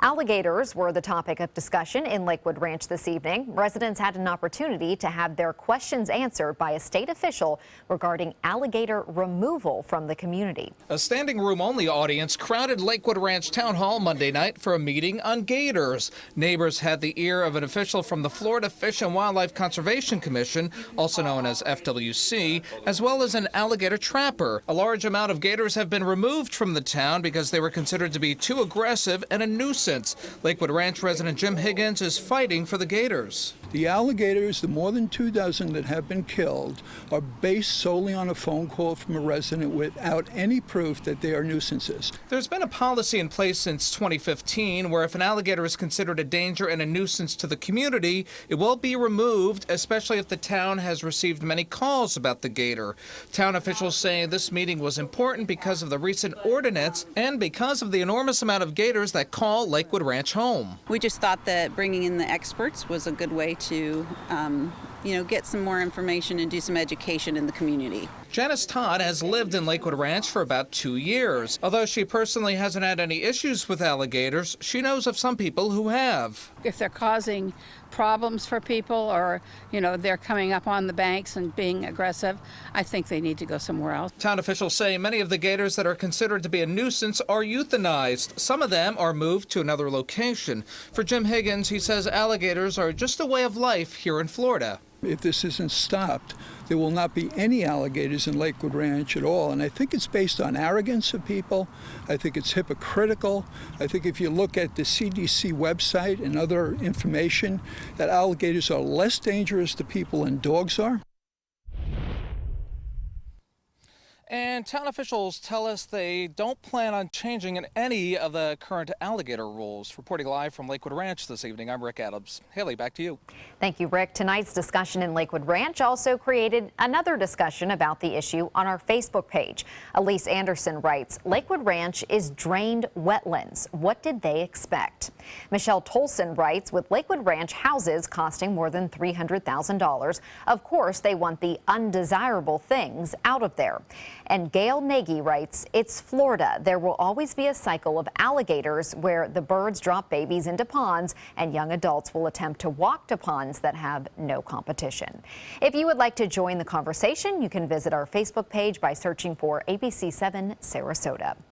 Alligators were the topic of discussion in Lakewood Ranch this evening. Residents had an opportunity to have their questions answered by a state official regarding alligator removal from the community. A standing room only audience crowded Lakewood Ranch Town Hall Monday night for a meeting on gators. Neighbors had the ear of an official from the Florida Fish and Wildlife Conservation Commission, also known as FWC, as well as an alligator trapper. A large amount of gators have been removed from the town because they were considered to be too aggressive and a nuisance. Lakewood Ranch resident Jim Higgins is fighting for the gators. The alligators, the more than 2 dozen that have been killed, are based solely on a phone call from a resident without any proof that they are nuisances. There's been a policy in place since 2015 where if an alligator is considered a danger and a nuisance to the community, it will be removed, especially if the town has received many calls about the gator. Town officials say this meeting was important because of the recent ordinance and because of the enormous amount of gators that call Lakewood Ranch home. We just thought that bringing in the experts was a good way to get some more information and do some education in the community. Janice Todd has lived in Lakewood Ranch for about 2 years. Although she personally hasn't had any issues with alligators, she knows of some people who have. If they're causing problems for people or, they're coming up on the banks and being aggressive, I think they need to go somewhere else. Town officials say many of the gators that are considered to be a nuisance are euthanized. Some of them are moved to another location. For Jim Higgins, he says alligators are just a way of life here in Florida. If this isn't stopped, there will not be any alligators in Lakewood Ranch at all. And I think it's based on arrogance of people. I think it's hypocritical. I think if you look at the CDC website and other information, that alligators are less dangerous to people than dogs are. And town officials tell us they don't plan on changing any of the current alligator rules. Reporting live from Lakewood Ranch this evening, I'm Rick Adams. Haley, back to you. Thank you, Rick. Tonight's discussion in Lakewood Ranch also created another discussion about the issue on our Facebook page. Elise Anderson writes, Lakewood Ranch is drained wetlands. What did they expect? Michelle Tolson writes, with Lakewood Ranch houses costing more than $300,000, of course they want the undesirable things out of there. And Gail Nagy writes, it's Florida. There will always be a cycle of alligators where the birds drop babies into ponds and young adults will attempt to walk to ponds that have no competition. If you would like to join the conversation, you can visit our Facebook page by searching for ABC7 Sarasota.